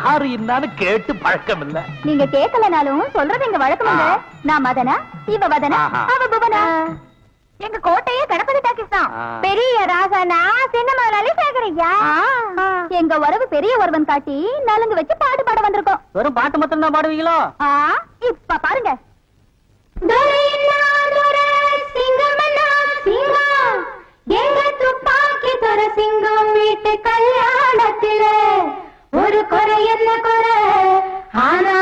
யாரு என்னன்னு கேட்டு பழக்கம் இல்ல. நீங்க கேட்கலனாலும் சொல்றது எங்க வழக்கம். நான் மதனா, இவ வதனா, அவ புவனா. எங்க கோட்டையே கணபதி டாக்கிஸ் தான். பெரிய ராசனா சின்ன முதலாளி சேகரையா. எங்க உறவு பெரிய ஒருவன் காட்டி நலுங்கு வச்சு பாட்டு பாட வந்திருக்கோம். வெறும் பாட்டு மட்டும் தான் பாடுவீங்களோ? இப்ப பாருங்க. சிங்கம் வீட்டு கல்யாணத்தில ஒரு குறை என்ன குறை, ஆனா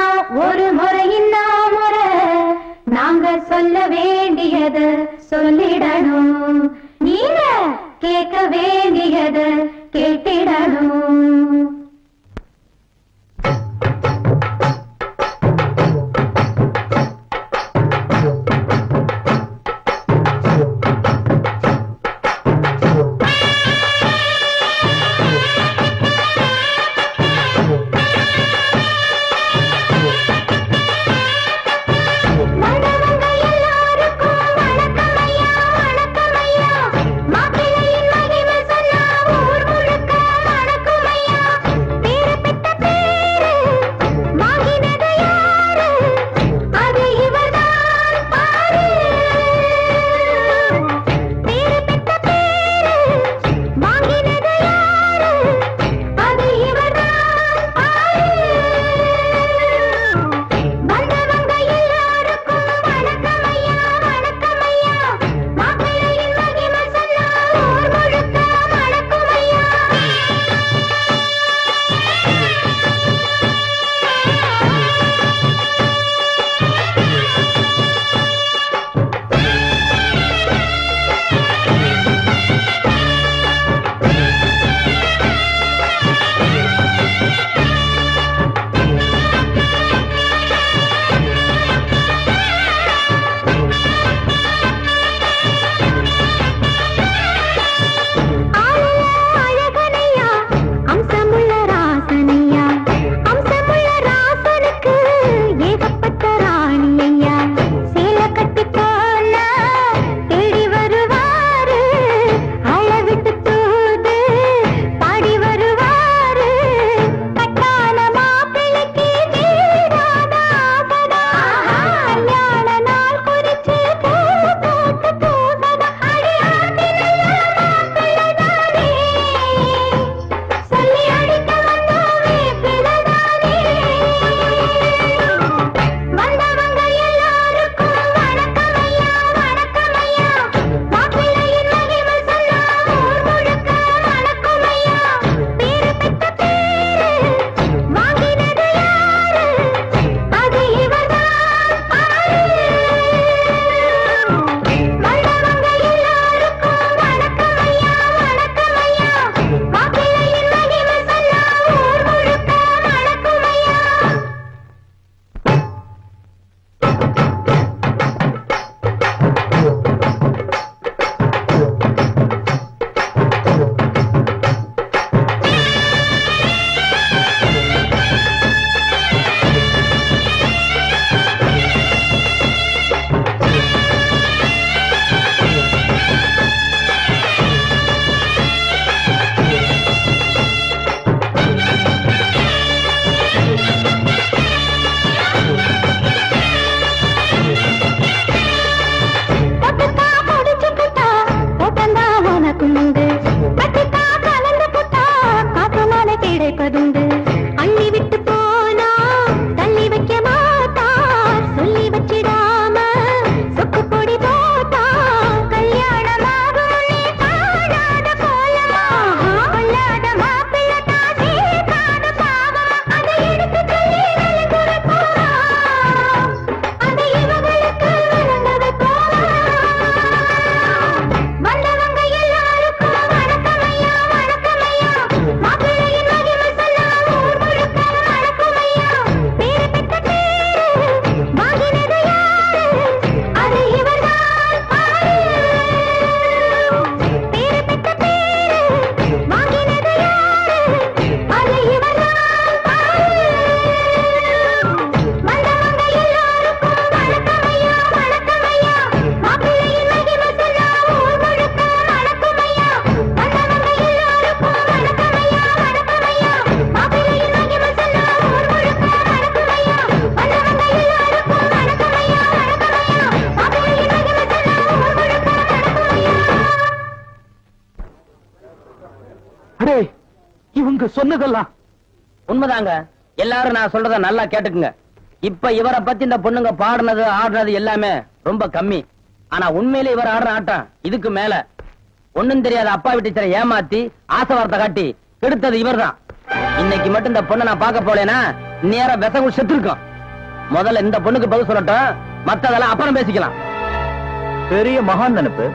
ஒரு முறையின்னா முறை. நாங்க சொல்ல வேண்டியது சொல்லிடணும், நீங்க கேட்க வேண்டியது கேட்டிடணும். சொன்னதெல்லாம் உண்மைதாங்க. எல்லாரும் நான் சொல்றத நல்லா கேட்டுக்குங்க. இப்ப இவரை பத்தி இந்த பொண்ணுங்க பாடுனது ஆடுறது எல்லாமே ரொம்ப கம்மி. ஆனா உண்மையிலே இவர் ஆடுற ஆட்டம் இதுக்கு மேல. ஒண்ணும் தெரியாத அப்பா வீட்டு ஏமாத்தி ஆசை வார்த்தை காட்டி கெடுத்தது இவர்தான். இன்னைக்கு மட்டும் இந்த பொண்ணை நான் பார்க்க போலேனா நேரம் விசகு செத்து இருக்கும். முதல்ல இந்த பொண்ணுக்கு பதில் சொல்லட்டும், மத்ததெல்லாம் அப்புறம் பேசிக்கலாம். பெரிய மகான் நினைப்பு.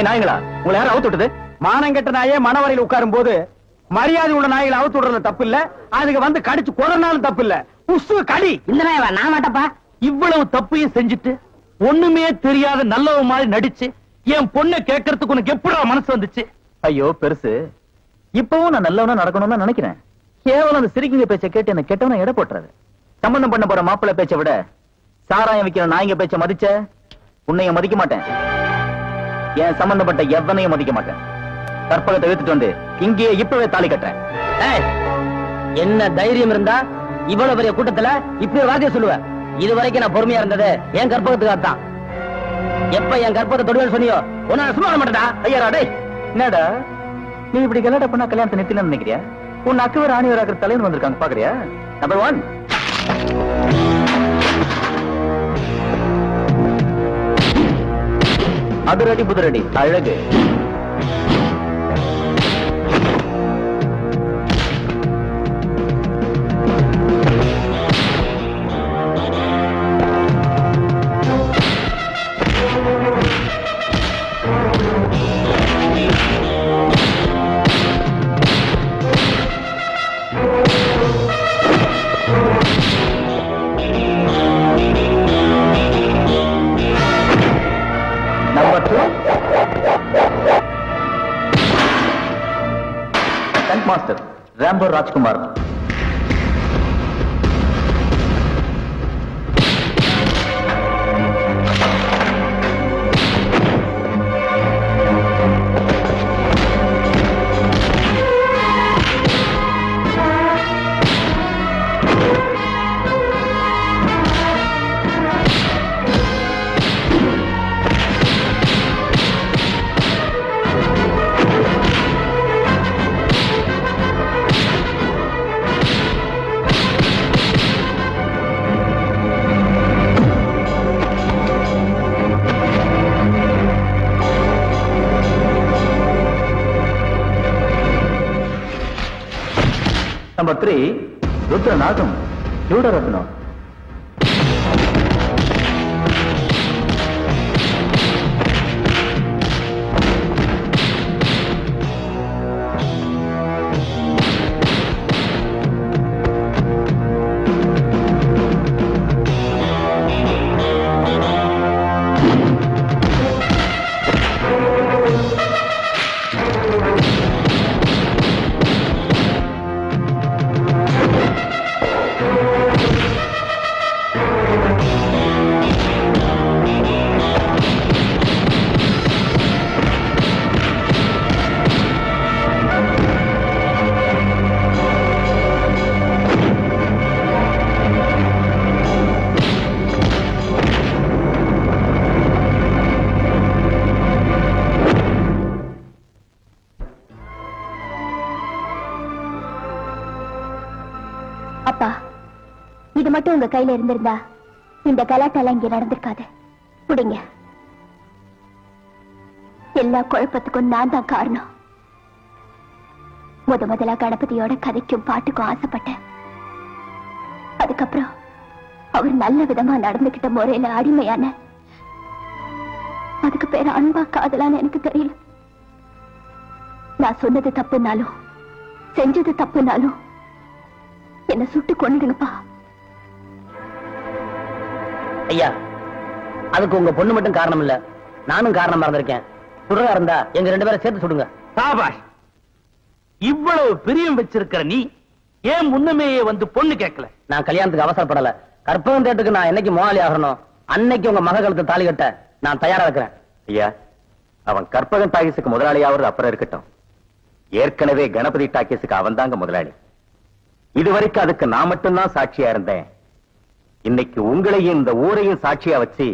நாய்களா, உங்களை யாரும் அவுத்து விட்டது? மானங்கெட்ட நாயே மனவரையில் உட்காரும் போது மரியாதை உள்ள நாய்களை அவுத்து விடுறது தப்பு இல்ல, அதுக்கு வந்து கடிச்சு கொடனாலும் தப்பு இல்ல. புசு கடி. இந்த நாயவா நான் மாட்டப்பா. இவ்வளவு தப்பையும் செஞ்சுட்டு ஒண்ணுமே தெரியாத நல்லவ மாதிரி நடிச்சு என் பொண்ணை கேட்கறதுக்கு உனக்கு எப்படா மனசு வந்துச்சு? ஐயோ பெருசு, இப்பவும் நான் நல்லவனா நடக்கணும்னு தான் நினைக்கிறேன். கேவலம் அந்த சிரிக்கிங்க பேச்ச கேட்டு என்ன கெட்டவன எடை போட்டுறது. சம்பந்தம் பண்ண போற மாப்பிள்ளை பேச்சை விட சாராயம் விக்கிற நாய்ங்க பேச்ச மதிச்ச உன்னைய மதிக்க மாட்டேன். என் சம்பந்தப்பட்ட எவனையும் மதிக்க மாட்டேன். கற்பகத்தை எடுத்துட்டு வந்து இங்கேயே இப்பவே தாலி கட்டுறேன். என்ன தைரியம் இருந்தா இவ்வளவு பெரிய கூட்டத்துல இப்படி ஒரு வார்த்தையை சொல்லுவேன்? இதுவரைக்கும் நான் பொறுமையா இருந்தது என் கற்பகத்துக்காகத்தான். எப்ப என் கற்பகத்தை தொடுவேன்னு சொன்னியோ உன்னால சும்மா மாட்டேடா. ஐயா டே, என்னடா நீ இப்படி கல்யாணம் பண்ணா கல்யாணத்தை நிறுத்தினு நினைக்கிறியா? உன் அக்குவர் ஆணிவர் ஆக்கிற தலைவர் வந்திருக்காங்க பாக்குறியா? நம்பர் 1 அதிரடி புதிரடி அழகு. Number 2 Stunt Master Rambo Rajkumar. Number 3 Rudranagam Yudaratnam. அப்பா, இது மட்டும் உங்க கையில இருந்திருந்தா இந்த கலாட்டெல்லாம் இங்க நடந்திருக்காது. புடிங்க. எல்லா குழப்பத்துக்கும் நான் தான் காரணம். முதலா கணபதியோட கதைக்கும் பாட்டுக்கும் ஆசைப்பட்டேன். அதுக்கப்புறம் அவர் நல்ல விதமா நடந்துகிட்ட முறையில அடிமையான, அதுக்கு பேர் அன்பா காதலான்னு எனக்கு தெரியல. நான் சொன்னது தப்புனாலும் செஞ்சது தப்புனாலும் என்ன சுட்டு கொண்டுடுங்கப்பா. ஐயா, அதுக்கு உங்க பொண்ணு மட்டும் காரணம் இல்ல, நானும் காரணமா இருந்திருக்கேன். சுடுறா இருந்தா எங்க 2 பேரை சேர்த்து சுடுங்க. சாபாஷ். இவ்வளவு பிரியம் வச்சிருக்கிற நீ ஏன் முன்னமேயே வந்து பொண்ணு கேட்கல? நான் கல்யாணத்துக்கு அவசரப்படல. கற்பகம் தேட்டுக்கு நான் என்னைக்கு மோகாலி ஆகணும் அன்னைக்கு உங்க மக கழுத்து தாலி கட்ட நான் தயாரா இருக்கிறேன். ஐயா, அவன் கற்பகம் டாக்கீஸுக்கு முதலாளியாவது அப்புறம் இருக்கட்டும். ஏற்கனவே கணபதி டாக்கீஸுக்கு அவன் தாங்க முதலாளி. இதுவரைக்கும் அதுக்கு நான் மட்டும்தான் சாட்சியா இருந்தேன். இன்னைக்கு உங்களையும் இந்த ஊரையும் சாட்சியா வச்சு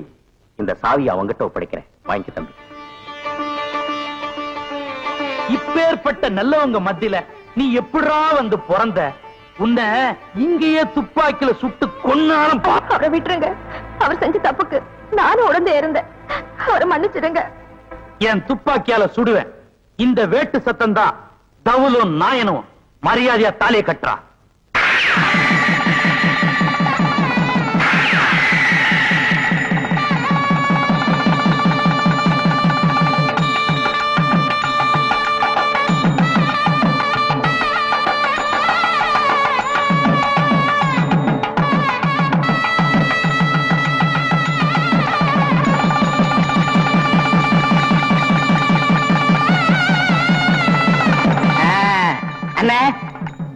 இந்த சாவியை அவங்கிட்ட ஒப்படைக்கிறேன். வாங்கி தம்பி. இப்பேற்பட்ட நல்லவங்க மத்தியில நீ எப்படா வந்து பிறந்த? உன்னை இங்கேயே துப்பாக்கில சுட்டு கொன்னாலும் அவரை விட்டுருங்க. அவர் செஞ்ச தப்புக்கு நானும் உடந்தே இருந்தேன். அவரை மன்னிச்சிடுங்க. என் துப்பாக்கியால சுடுவேன். இந்த வேட்டு சத்தம் தான் தவுலும் நாயனும் மரியாதையா தாலியை கட்டுறா.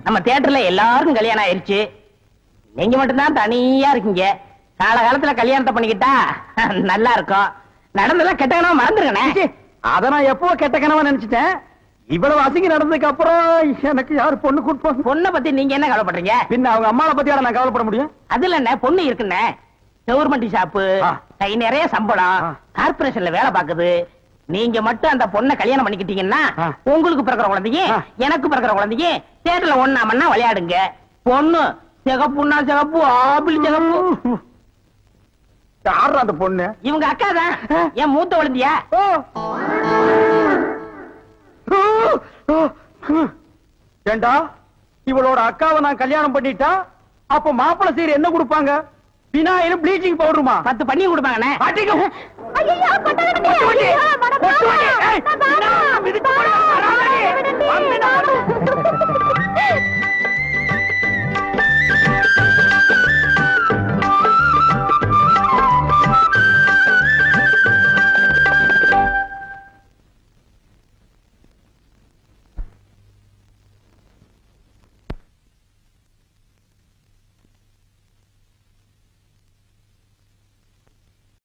நம்ம தியேட்டர்ல எல்லாருக்கும் கல்யாணம் ஆயிருச்சு. நீங்க மட்டும்தான் தனியா இருக்கீங்க. காலகாலத்துல கல்யாணத்தை பண்ணிக்கிட்டா நல்லா இருக்கும். நடந்தெல்லாம் கெட்ட கனவா மறந்துருக்கனே. அத நான் எப்போ கெட்ட கனவா நினைச்சிட்டேன். இவ்வளவு அசிங்க நடந்ததுக்கு அப்புறம் எனக்கு யாரு பொண்ணு கூட்டு? பொண்ணை பத்தி நீங்க என்ன கவலைப்படுறீங்க? பின்ன அவங்க அம்மாவை பத்தி நான் கவலைப்பட முடியும்? அதுல என்ன பொண்ணு இருக்குன்னு கவர்மெண்ட் ஷாப்பு, கை நிறைய சம்பளம், கார்பரேஷன்ல வேலை பாக்குது. நீங்க மட்டும் அந்த பொண்ணை கல்யாணம் பண்ணிக்கிட்டீங்கன்னா உங்களுக்கு பிறக்கிற குழந்தைங்க எனக்கு பிறக்கிற குழந்தைங்க தேட்டர்ல ஒண்ணா மண்ணா விளையாடுங்க. பொண்ணு சிகப்புன்னா சிகப்பு, ஆப்பிள் சிகப்பு. யாரா அந்த பொண்ணு? இவங்க அக்கா தான். என் மூத்த குழந்தையா? ஏண்டா இவளோட அக்காவை நான் கல்யாணம் பண்ணிட்டா அப்ப மாப்பிள்ளை சீர் என்ன கொடுப்பாங்க? பினாயிலும் ப்ளீச்சிங் பவுடருமா? 10 பண்ணி கொடுப்பாங்கண்ணே. ஐயோ, கொட்டாதீங்க. ஐயோ, மனப்பா.